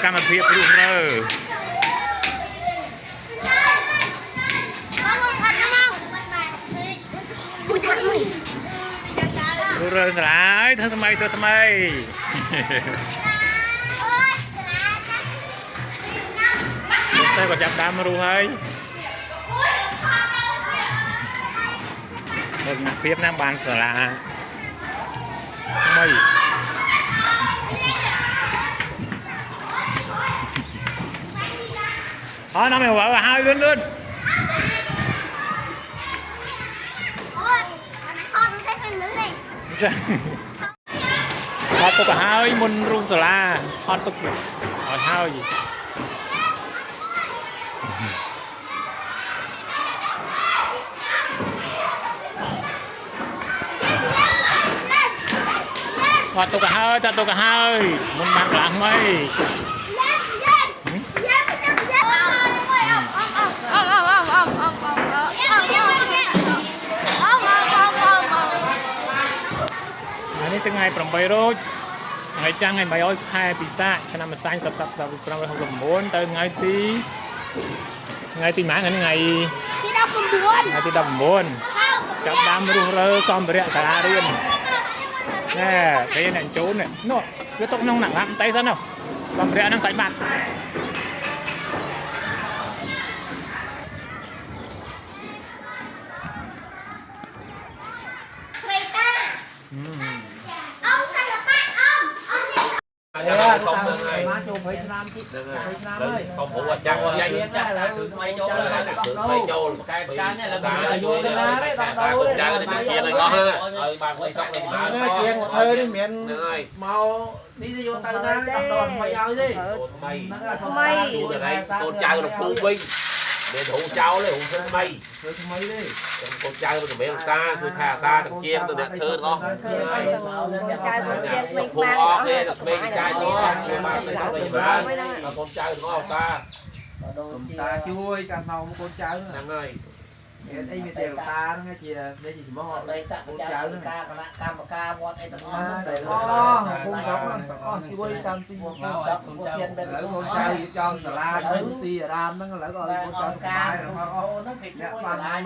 កម្មភាពរុះរើរុះរើស្រាយធ្វើថ្មីទៅថ្មីតែក៏ចាប់តាមរុះហើយទៅណាភាពណាបានសាលាថ្មីอ๋อน้องไม่ไหวว่ะให้ลื่นลื่นโอ้ยทอดมันใช้เป็นหรือไงทอดตุกให้มุนรูสลาทอดตุกเอาเท้าอยู่ทอดตุกให้ทอดตุกให้มุนบางหลังไหมอันนี้ตั้งไงปรำใบโรดไงจังไงใบอ้อยแค่ปีศาจชนะมาสร้างสับปรำไปหกสมบูรณ์ตั้งไงตีหมาไงที่ดำสมบูรณ์ไงที่ดำสมบูรณ์จับดำรุ่งเรืองซ้อมไปเรียกสาราเรียนแน่ไปเนี่ยโจนเนี่ยโน่ก็ต้องน้องหนักไตซะเนาะซ้อมไปเรียกนั่งไต่บัตรkhông được này má chôn phải nam chứ không phụ quan trọng dây chắc là cứ mấy chỗ là cứ mấy chỗ cái này là vô cái lá đấy ba con trai này chia này ngon ha ba quay xong đi mà chia một hơi đi miệng mau đi vô tay ta đập đòn mày ơi đi mày con trai nó phu binh để hụ cháu lấy hụ thân mày đi con trai mình bé ta tôi thà ta thằng kia tôi đẹp thơ đó phụ o kia thằng bé trai nó con trai nó ta ta chui cả màu con trai nữa em ơi đâyมีแต่ตาไงจีđây chỉ mong họ đây con trai nữa ca bọn ấy tao không có chui tam chi con thiên bên con trai trong sả la con ti ram nó lại gọi con trai nó thịt nó phải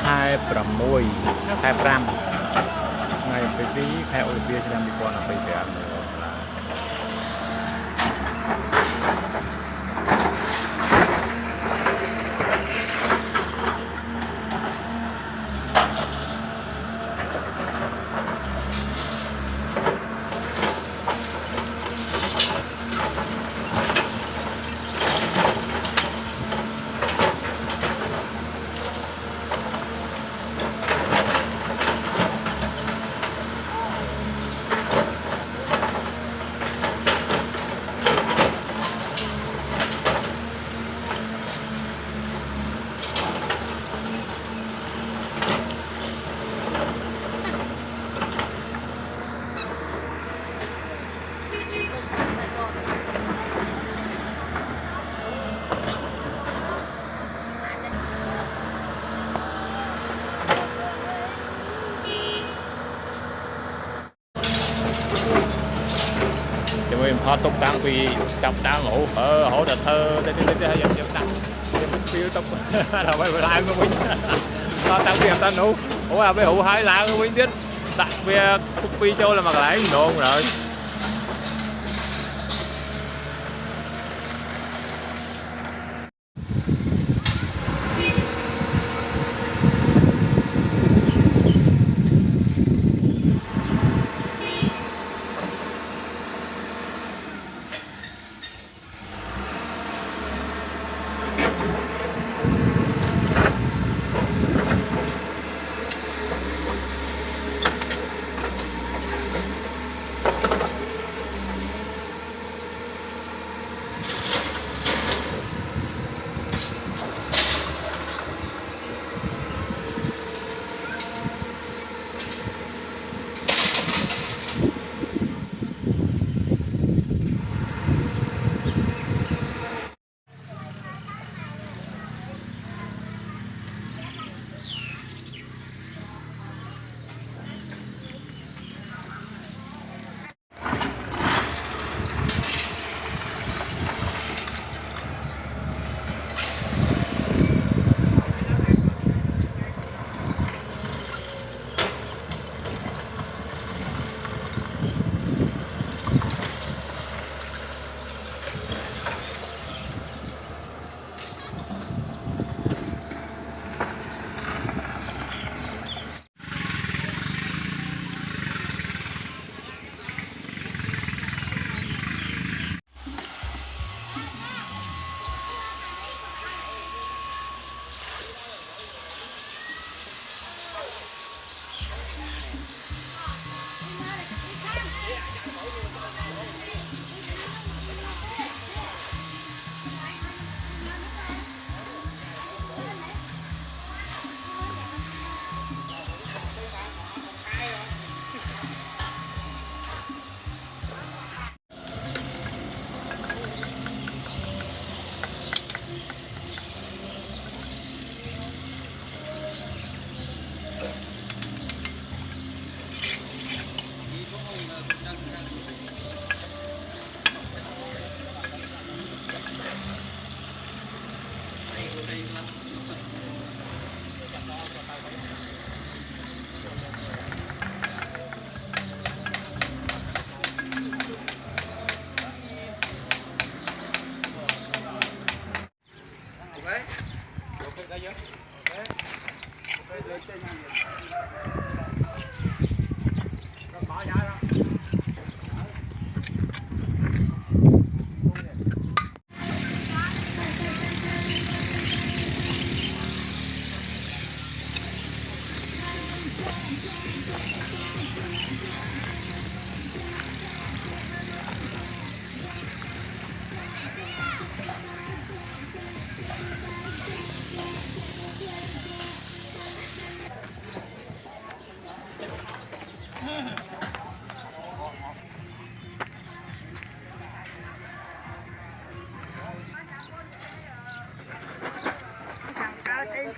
khai pram môi khai pram ngày tí khai Olympia sẽ làm đi qua là phải về ăn họ tục tăng vì chọc tăng hổ đợt thơ dân tăng phiêu tục là phải lại của mình nó tăng việc ta nấu ủa là với hủ hai lá của mình biết đặt về tục pi châu là mà lại nôn rồi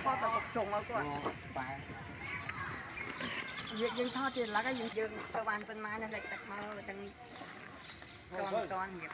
kho tàu cục trùng ở con việc dân thọ thì là cái dân cơ quan bên mai nó lại đặt mơ từng con nghiệp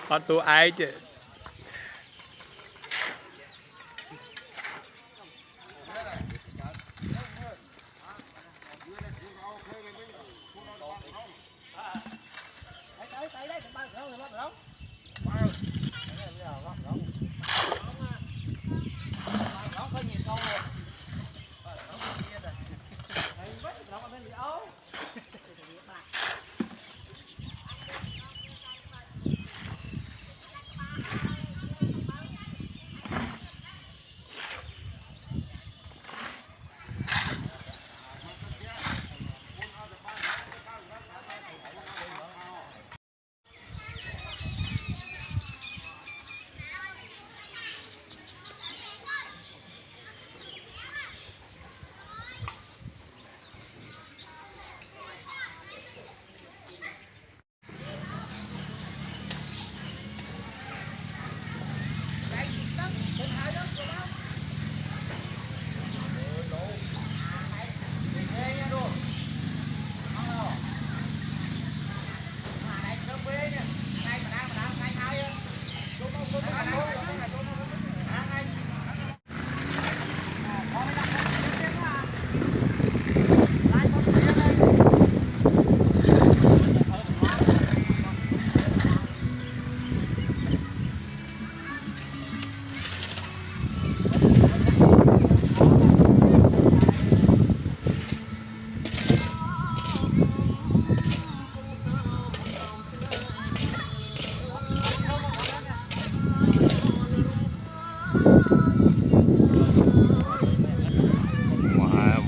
Hot tụ ai chứ.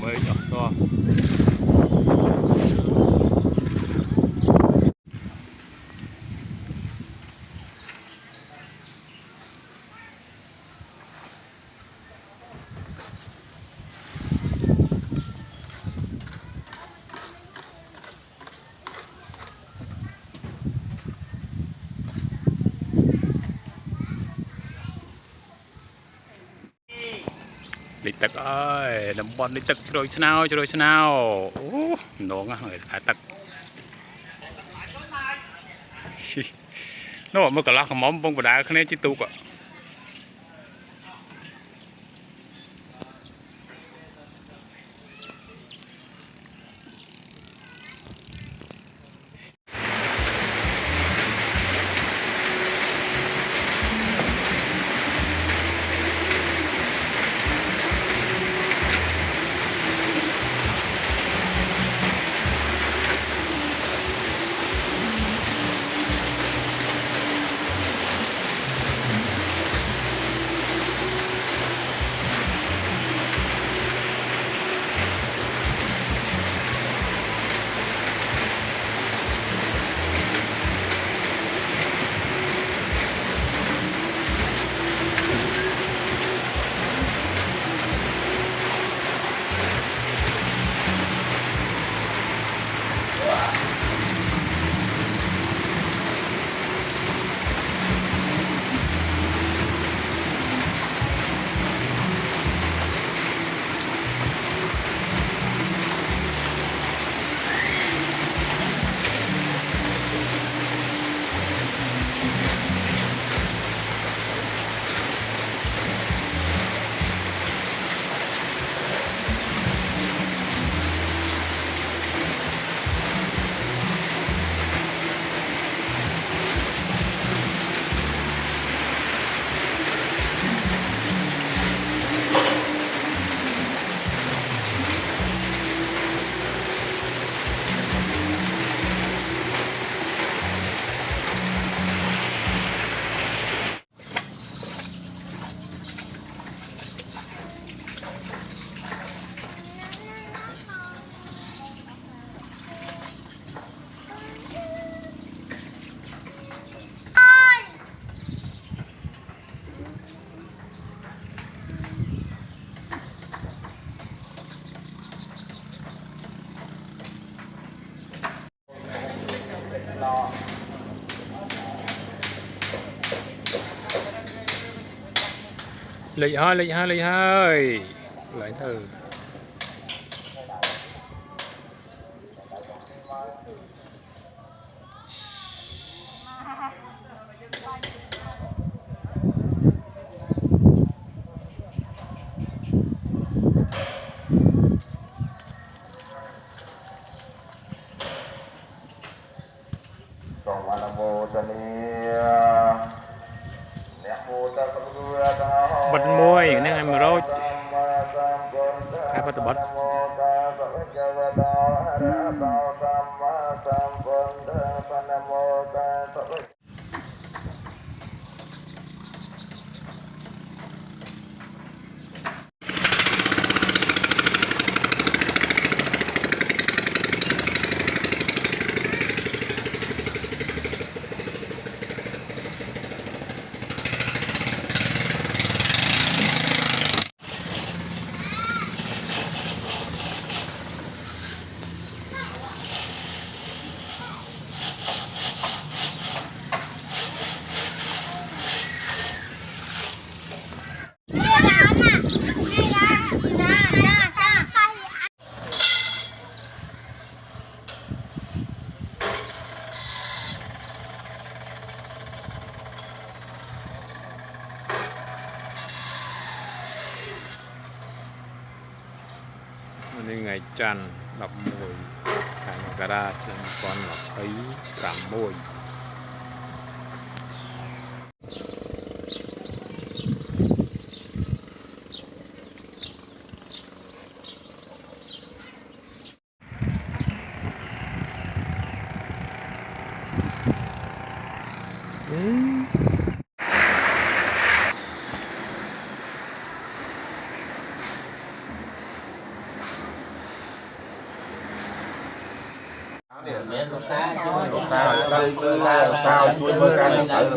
Mới chọc to. Lịch tật ơi, đầm bòn lịch tật rồi nào, nổ ngã người thả tật. Nó mới cả lá khăm mắm bông của đá khné chỉ tu cả. Lịch hơi lại thử. bật môi nên em rồi cái bậtนี่ไงจันดอกมวยขายมากระดาษเช่นก้อนดอกไอ้กรัมมวย tao chui mưa ra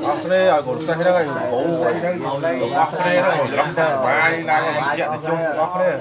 ốc này ở cột xe đó bố ấy đó ốc này đó lắm sao mai đang chuyện chung ốc này